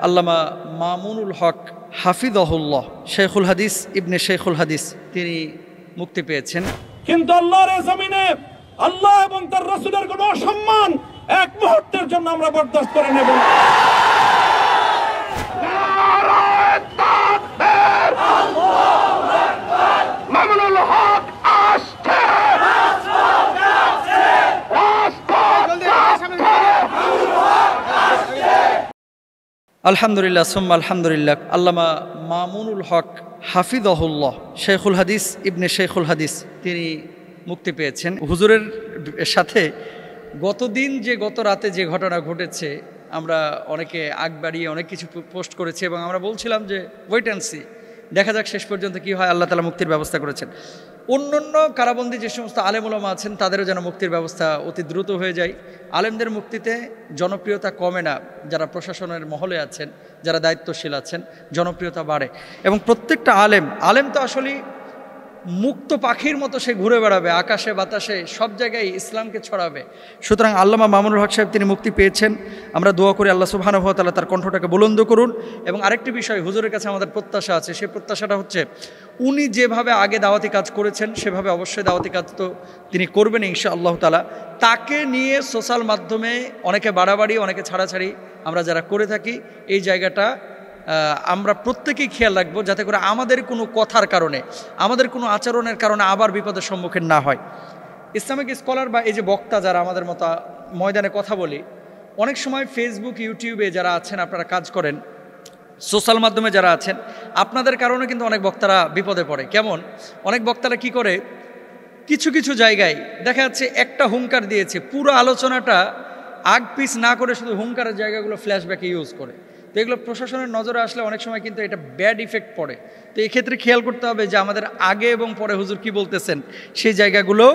আল্লামা মামুনুল হক হাফিজাহুল্লাহ শেখুল হাদিস ইবনে শেখুল হাদিস তিনি মুক্তি পেয়েছেন। কিন্তু আল্লাহর জমিনে আল্লাহ এবং তার রাসূলের কোনো অসম্মান এক মুহূর্তের জন্য আমরা বরদাস্ত করে নেব না। মামুনুল হক আসছে, আলহামদুলিল্লাহ সুম্মা আলহামদুলিল্লাহ। আল্লামা মামুনুল হক হাফিজাহুল্লাহ শেখুল হাদিস ইবনে শেখুল হাদিস তিনি মুক্তি পেয়েছেন। হুজুরের সাথে গত রাতে যে ঘটনা ঘটেছে, আমরা অনেকে আগ বাড়িয়ে অনেক কিছু পোস্ট করেছি এবং আমরা বলছিলাম যে ওয়েট অ্যান্ড সি, দেখা যাক শেষ পর্যন্ত কি হয়। আল্লাহ তাআলা মুক্তির ব্যবস্থা করেছেন। অন্যান্য কারাবন্দী যে সমস্ত আলেম ওলামা আছেন তাদেরও যেন মুক্তির ব্যবস্থা অতি দ্রুত হয়ে যায়। আলেমদের মুক্তিতে জনপ্রিয়তা কমে না, যারা প্রশাসনের মহলে আছেন, যারা দায়িত্বশীল আছেন, জনপ্রিয়তা বাড়ে। এবং প্রত্যেকটা আলেম তো আসলে মুক্ত পাখির মতো সে ঘুরে বেড়াবে আকাশে বাতাসে, সব জায়গায় ইসলামকে ছড়াবে। সুতরাং আল্লামা মামুনুল হক সাহেব তিনি মুক্তি পেয়েছেন। আমরা দোয়া করি আল্লাহ সুবহানাহু ওয়া তাআলা তার কণ্ঠটাকে বুলন্দ করুন। এবং আরেকটি বিষয় হুজুরের কাছে আমাদের প্রত্যাশা আছে, সেই প্রত্যাশাটা হচ্ছে উনি যেভাবে আগে দাওয়াতি কাজ করেছেন সেভাবে অবশ্যই দাওয়াতি কাজ তো তিনি করবেন ইনশাআল্লাহ তাআলা। তাকে নিয়ে সোশ্যাল মাধ্যমে অনেকে বাড়াবাড়ি অনেকে ছাড়াছাড়ি আমরা যারা করে থাকি, এই জায়গাটা আমরা প্রত্যেকেই খেয়াল রাখবো যাতে করে আমাদের কোনো কথার কারণে, আমাদের কোনো আচরণের কারণে আবার বিপদের সম্মুখীন না হয়। ইসলামিক স্কলার বা এই যে বক্তা যারা আমাদের মতো ময়দানে কথা বলি, অনেক সময় ফেসবুক ইউটিউবে যারা আছেন, আপনারা কাজ করেন, সোশ্যাল মাধ্যমে যারা আছেন, আপনাদের কারণে কিন্তু অনেক বক্তারা বিপদে পড়ে। কেমন? অনেক বক্তারা কি করে, কিছু কিছু জায়গায় দেখা যাচ্ছে একটা হুঙ্কার দিয়েছে, পুরো আলোচনাটা আগ পিছ না করে শুধু হুঙ্কারের জায়গাগুলো ফ্ল্যাশব্যাকে ইউজ করে। তো এগুলো প্রশাসনের নজরে আসলে অনেক সময় কিন্তু এটা ব্যাড ইফেক্ট পড়ে। তো এই ক্ষেত্রে খেয়াল করতে হবে যে আমাদের আগে এবং পরে হুজুর কি বলতেছেন সেই জায়গাগুলো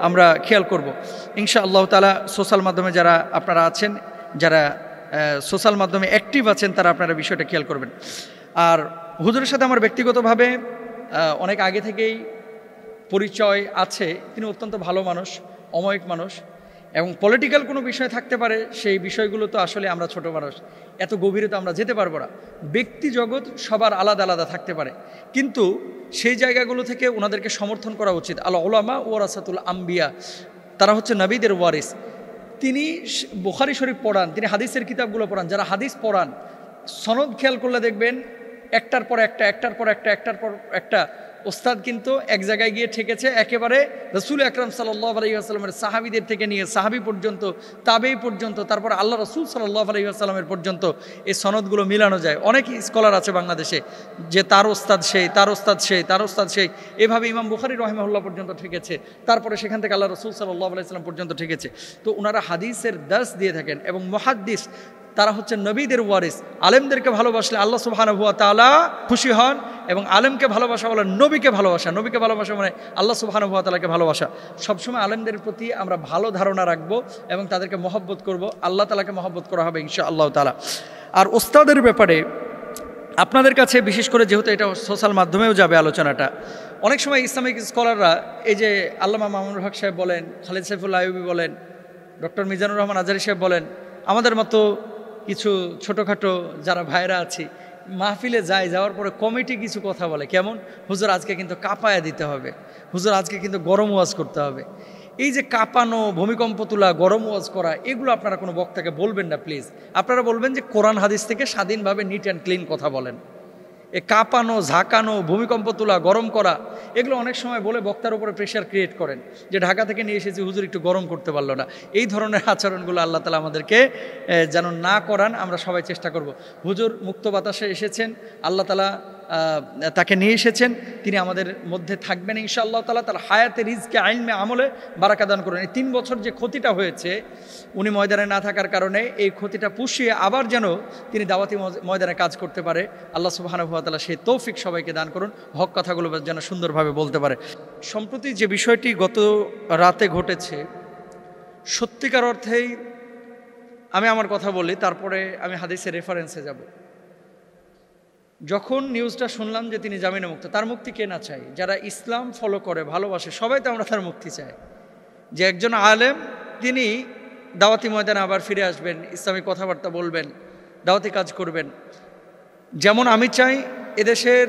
আমরা খেয়াল করব ইনশাআল্লাহ তাআলা। সোশ্যাল মাধ্যমে যারা আপনারা আছেন, যারা সোশ্যাল মাধ্যমে অ্যাক্টিভ আছেন, তারা আপনারা বিষয়টা খেয়াল করবেন। আর হুজুরের সাথে আমার ব্যক্তিগতভাবে অনেক আগে থেকেই পরিচয় আছে। তিনি অত্যন্ত ভালো মানুষ, অমায়িক মানুষ, এবং পলিটিক্যাল কোনো বিষয় থাকতে পারে, সেই বিষয়গুলো তো আসলে আমরা ছোট মানুষ, এত গভীরে তো আমরা যেতে পারবো না। ব্যক্তি জগৎ সবার আলাদা আলাদা থাকতে পারে, কিন্তু সেই জায়গাগুলো থেকে ওনাদেরকে সমর্থন করা উচিত। আল উলামা ওয়ারাসাতুল আম্বিয়া, তারা হচ্ছে নবীদের ওয়ারিস। তিনি বুখারী শরীফ পড়ান, তিনি হাদিসের কিতাবগুলো পড়ান। যারা হাদিস পড়ান, সনদ খেয়াল করলে দেখবেন একটার পর একটা ওস্তাদ কিন্তু এক জায়গায় গিয়ে ঠেকেছে, একেবারে রাসূল আকরাম সাল্লাল্লাহু আলাইহি ওয়াসাল্লামের সাহাবীদের থেকে নিয়ে সাহাবী পর্যন্ত, তাবেঈ পর্যন্ত, তারপর আল্লাহ রাসূল সাল্লাল্লাহু আলাইহি ওয়াসাল্লামের পর্যন্ত এই সনদগুলো মিলানো যায়। অনেক স্কলার আছে বাংলাদেশে যে তার ওস্তাদ সেই, এভাবে ইমাম বুখারী রাহিমাহুল্লাহ পর্যন্ত ঠেকেছে, তারপরে সেখান থেকে আল্লাহ রাসূল সাল্লাল্লাহু আলাইহি ওয়াসাল্লাম পর্যন্ত ঠেকেছে। তো ওনারা হাদিসের দার্স দিয়ে থাকেন এবং মুহাদ্দিস, তারা হচ্ছে নবীদের ওয়ারিস। আলেমদেরকে ভালোবাসলে আল্লাহ সুবহানাহু ওয়া তাআলা খুশি হন, এবং আলেমকে ভালোবাসা বলে নবীকে ভালোবাসা মানে আল্লাহ সুবহানাহু ওয়া তাআলাকে ভালোবাসা। সবসময় আলেমদের প্রতি আমরা ভালো ধারণা রাখবো এবং তাদেরকে মহব্বত করব, আল্লাহ তাআলাকে মহব্বত করা হবে ইনশাআল্লাহ তাআলা। আর ওস্তাদের ব্যাপারে আপনাদের কাছে বিশেষ করে, যেহেতু এটা সোশ্যাল মাধ্যমেও যাবে আলোচনাটা, অনেক সময় ইসলামিক স্কলাররা এই যে আল্লামা মামুনুল হক সাহেব বলেন, খালিদ সাইফুল্লাহ আইয়ুবী বলেন, ডক্টর মিজানুর রহমান আজহারী সাহেব বলেন, আমাদের মতো কিছু ছোটোখাটো যারা ভাইরা আছি, মাহফিলে যাওয়ার পরে কমিটি কিছু কথা বলে, কেমন, হুজুর আজকে কিন্তু কাঁপায়া দিতে হবে, হুজুর আজকে কিন্তু গরম ওয়াজ করতে হবে। এই যে কাঁপানো, ভূমিকম্প তোলা, গরম ওয়াজ করা, এগুলো আপনারা কোনো বক্তাকে বলবেন না প্লিজ। আপনারা বলবেন যে কোরআন হাদিস থেকে স্বাধীনভাবে নিট অ্যান্ড ক্লিন কথা বলেন। এ কাঁপানো, ঝাঁকানো, ভূমিকম্প তোলা, গরম করা, এগুলো অনেক সময় বলে বক্তার উপরে প্রেশার ক্রিয়েট করেন যে ঢাকা থেকে নিয়ে এসেছি, হুজুর একটু গরম করতে পারলো না। এই ধরনের আচরণগুলো আল্লাহ তাআলা আমাদেরকে যেন না করান, আমরা সবাই চেষ্টা করব। হুজুর মুক্ত বাতাসে এসেছেন, আল্লাহ তাআলা তাকে নিয়ে এসেছেন, তিনি আমাদের মধ্যে থাকবেন ইনশাআল্লাহ তাআলা। তার হায়াতে, রিজকে, ইলমে, আমলে বারাকা দান করেন। এই 3 বছর যে ক্ষতিটা হয়েছে উনি ময়দানে না থাকার কারণে, এই ক্ষতিটা পুষিয়ে আবার যেন তিনি দাওয়াতি ময়দানে কাজ করতে পারে, আল্লাহ সুবহানাহু ওয়া তাআলা সেই তৌফিক সবাইকে দান করুন, হক কথাগুলো যেন সুন্দরভাবে বলতে পারে। সম্প্রতি যে বিষয়টি গত রাতে ঘটেছে, সত্যিকার অর্থেই আমি আমার কথা বলি, তারপরে আমি হাদিসের রেফারেন্সে যাব। যখন নিউজটা শুনলাম যে তিনি জামিনে মুক্ত, তার মুক্তি কে না চাই? যারা ইসলাম ফলো করে, ভালোবাসে, সবাই তো আমরা তার মুক্তি চাই। যে একজন আলেম তিনি দাওয়াতি ময়দানে আবার ফিরে আসবেন, ইসলামিক কথাবার্তা বলবেন, দাওয়াতি কাজ করবেন। যেমন আমি চাই এদেশের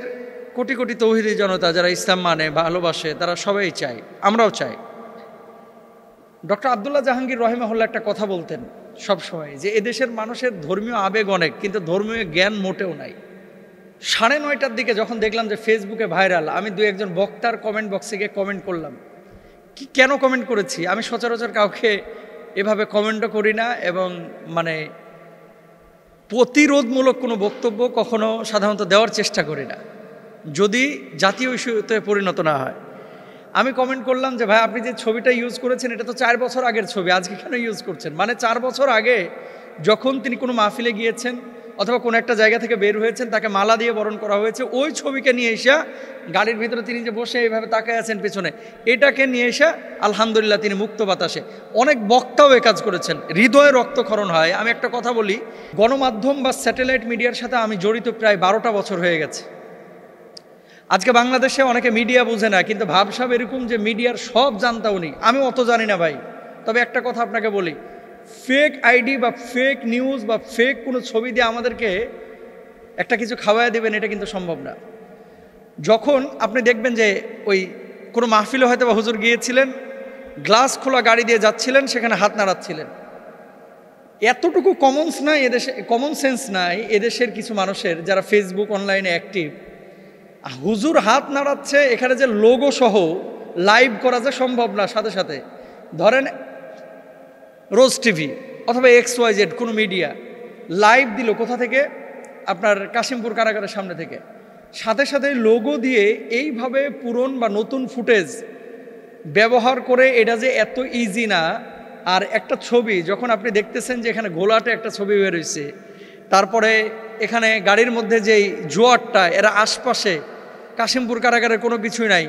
কোটি কোটি তৌহিদি জনতা যারা ইসলাম মানে ভালোবাসে তারা সবাই চাই, আমরাও চাই। ডক্টর আব্দুল্লাহ জাহাঙ্গীর রহিমাহুল্লাহ একটা কথা বলতেন সবসময় যে এদেশের মানুষের ধর্মীয় আবেগ অনেক, কিন্তু ধর্মীয় জ্ঞান মোটেও নাই। 9:30টার দিকে যখন দেখলাম যে ফেসবুকে ভাইরাল, আমি 2-1 বক্তার কমেন্ট বক্সে গিয়ে কমেন্ট করলাম। কি কেন কমেন্ট করেছি? আমি সচরাচর কাউকে এভাবে কমেন্টও করি না, এবং মানে প্রতিরোধমূলক কোনো বক্তব্য কখনো সাধারণত দেওয়ার চেষ্টা করি না, যদি জাতীয় ইস্যুতে পরিণত না হয়। আমি কমেন্ট করলাম যে ভাই, আপনি যে ছবিটা ইউজ করেছেন এটা তো 4 বছর আগের ছবি, আজকে কেন ইউজ করছেন? মানে 4 বছর আগে যখন তিনি কোনো মাহফিলে গিয়েছেন অথবা কোনো একটা জায়গা থেকে বের হয়েছেন, তাকে মালা দিয়ে বরণ করা হয়েছে, ওই ছবিকে নিয়ে এসে গাড়ির ভিতরে তিনি যে বসে এইভাবে তাকায় আছেন পেছনে, এটাকে নিয়ে এসে আলহামদুলিল্লাহ তিনি মুক্ত বাতাসে। অনেক বক্তাও এ কাজ করেছেন, হৃদয়ে রক্তক্ষরণ হয়। আমি একটা কথা বলি, গণমাধ্যম বা স্যাটেলাইট মিডিয়ার সাথে আমি জড়িত প্রায় 12টা বছর হয়ে গেছে। আজকে বাংলাদেশে অনেকে মিডিয়া বুঝে না, কিন্তু ভাবসাব এরকম যে মিডিয়ার সব জানতা উনি, আমি অত জানি না ভাই। তবে একটা কথা আপনাকে বলি, ফেক আইডি বা ফেক নিউজ বা ফেক কোনো ছবি দিয়ে আমাদেরকে একটা কিছু খাওয়ায় দেবেন, এটা কিন্তু সম্ভব না। যখন আপনি দেখবেন যে ওই কোনো মাহফিলে হয়তো বা হুজুর গিয়েছিলেন, গ্লাস খোলা গাড়ি দিয়ে যাচ্ছিলেন, সেখানে হাত নাড়াচ্ছিলেন, এতটুকু কমন সেন্স নাই এদেশের কিছু মানুষের যারা ফেসবুক অনলাইনে অ্যাক্টিভ। হুজুর হাত নাড়াচ্ছে, এখানে যে লোগো সহ লাইভ করা যে সম্ভব না, সাথে সাথে ধরেন রোজ টিভি অথবা XYZ কোনো মিডিয়া লাইভ দিল কোথা থেকে, আপনার কাশিমপুর কারাগারের সামনে থেকে, সাথে সাথে লোগো দিয়ে এইভাবে পুরন বা নতুন ফুটেজ ব্যবহার করে, এটা যে এত ইজি না। আর একটা ছবি যখন আপনি দেখতেছেন যে এখানে ঘোলাটে একটা ছবি বের হয়েছে, তারপরে এখানে গাড়ির মধ্যে যেই জোয়ারটা, এরা আশপাশে কাশিমপুর কারাগারের কোনো কিছুই নাই,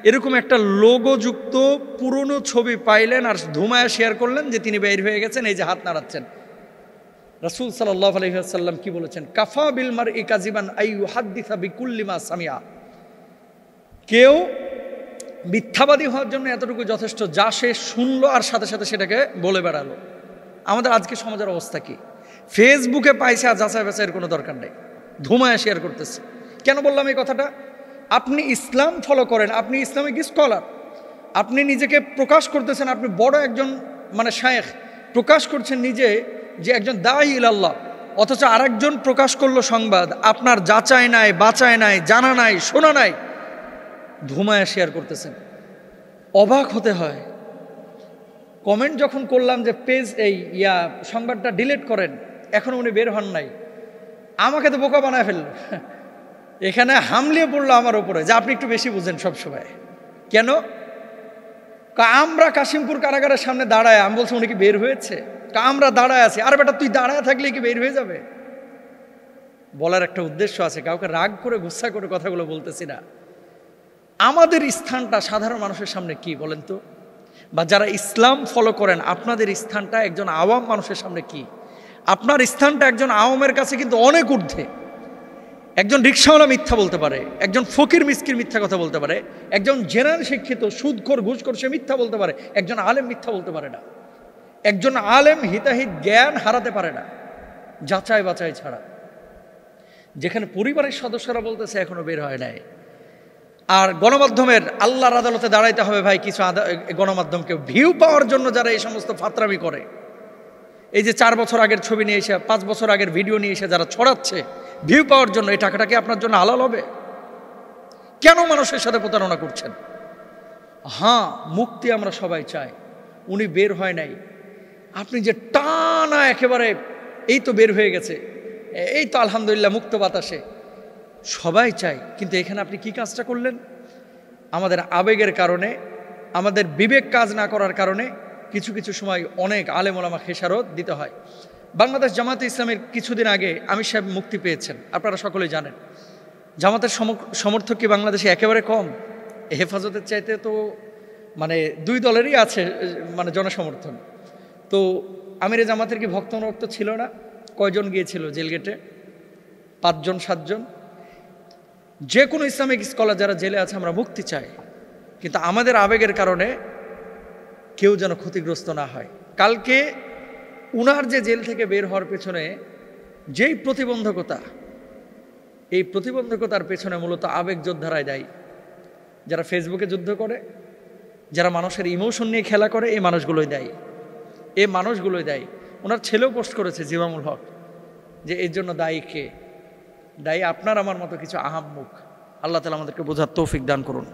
এরকম একটা লোগোযুক্ত পুরনো ছবি পাইলেন আর ধুমায়া শেয়ার করলেন যে তিনি বের হয়ে গেছেন, এই যে হাত নাড়াচ্ছেন। রাসূল সাল্লাল্লাহু আলাইহি ওয়াসাল্লাম কি বলেছেন? কাফা বিল মারই কাযিবান আইয়ুহাদ্দিসা বিকুল্লি মা সামিআ। কেউ মিথ্যাবাদী হওয়ার জন্য এতটুকু যথেষ্ট, যা সে শুনলো আর সাথে সাথে সেটাকে বলে বেড়ালো। আমাদের আজকে সমাজের অবস্থা কি? ফেসবুকে পাইছে আর যাচাই বাছাইয়ের কোনো দরকার নেই, ধুমায়া শেয়ার করতেছে। কেন বললাম এই কথাটা? আপনি ইসলাম ফলো করেন, আপনি ইসলামিক স্কলার, আপনি নিজেকে প্রকাশ করতেছেন, আপনি বড় একজন মানে শায়েখ, প্রকাশ করছেন নিজে যে একজন দাঈ ইলাল্লাহ, অথচ আরেকজন প্রকাশ করলো সংবাদ, আপনার যাচাই নাই, বাচাই নাই, জানা নাই, শোনা নাই, ধুমায়া শেয়ার করতেছেন। অবাক হতে হয়। কমেন্ট যখন করলাম যে পেজ এই সংবাদটা ডিলিট করেন, এখনো উনি বের হন নাই, আমাকে তো বোকা বানায় ফেললো। এখানে হামলিয়ে পড়লো আমার উপরে যে আপনি একটু বেশি বুঝেন সবসময়। কেন? আমরা কাশিমপুর কারাগারের সামনে দাঁড়ায়, আমি বলছি উনি কি বের হয়েছে? আমরা দাঁড়ায় আছি। আর বেটা, তুই দাঁড়ায় থাকলে কি বের হয়ে যাবে? বলার একটা উদ্দেশ্য আছে, কাউকে রাগ করে গুসা করে কথাগুলো বলতেছি না। আমাদের স্থানটা সাধারণ মানুষের সামনে কি বলেন তো? বা যারা ইসলাম ফলো করেন, আপনাদের স্থানটা একজন আওয়াম মানুষের সামনে কি? আপনার স্থানটা একজন আওয়ামের কাছে কিন্তু অনেক ঊর্ধ্বে। একজন রিকশাওয়ালা মিথ্যা বলতে পারে, একজন ফকির মিসকির মিথ্যা কথা বলতে পারে, একজন জেনারেল শিক্ষিত সুদখোর ঘুষখোর সে মিথ্যা বলতে পারে, একজন আলেম মিথ্যা বলতে পারে না। একজন আলেম হিতাহিত জ্ঞান হারাতে পারে না যাচাই বাছাই ছাড়া। যেখানে পরিবারের সদস্যরা বলতেছে এখনো বের হয় নাই। আর গণমাধ্যমের আল্লাহর আদালতে দাঁড়াইতে হবে ভাই। কিছু গণমাধ্যমকে ভিউ পাওয়ার জন্য যারা এই সমস্ত ফাতরামি করে, এই যে 4 বছর আগের ছবি নিয়ে এসে, 5 বছর আগের ভিডিও নিয়ে এসে যারা ছড়াচ্ছে ভিউ পাওয়ার জন্য, এই টাকাটা কি আপনার জন্য হালাল হবে? কেন মানুষের সাথে প্রতারণা করছেন? হ্যাঁ, মুক্তি আমরা সবাই চাই। উনি বের হয় নাই, আপনি যে টানা একেবারে এই তো বের হয়ে গেছে, এই তো আলহামদুলিল্লাহ মুক্ত বাতাসে, সবাই চাই। কিন্তু এখানে আপনি কি কাজটা করলেন? আমাদের আবেগের কারণে, আমাদের বিবেক কাজ না করার কারণে কিছু কিছু সময় অনেক আলেম ওলামা খেসারত দিতে হয়। বাংলাদেশ জামাতে ইসলামের কিছুদিন আগে আমির সাহেব মুক্তি পেয়েছেন, আপনারা সকলেই জানেন। জামাতের সমর্থক কি বাংলাদেশে একেবারে কম? হেফাজতের চাইতে তো মানে 2 দলেরই আছে মানে জনসমর্থন। তো আমিরে জামাতের কি ভক্ত অনুরক্ত ছিল না? কয়জন গিয়েছিল জেল গেটে? 5 জন 7 জন। যে কোনো ইসলামিক স্কলার যারা জেলে আছে, আমরা মুক্তি চাই, কিন্তু আমাদের আবেগের কারণে কেউ যেন ক্ষতিগ্রস্ত না হয়। কালকে উনার যে জেল থেকে বের হওয়ার পেছনে যেই প্রতিবন্ধকতা, এই প্রতিবন্ধকতার পেছনে মূলত আবেগ যোদ্ধারাই দায়ী। যারা ফেসবুকে যুদ্ধ করে, যারা মানুষের ইমোশন নিয়ে খেলা করে, এই মানুষগুলোই দায়ী। ওনার ছেলেও পোস্ট করেছে জিমামুল হক যে এর জন্য দায়ী কে? দায়ী আপনার আমার মতো কিছু আহাম্মুক। আল্লাহ তাআলা আমাদেরকে বোঝার তৌফিক দান করুন।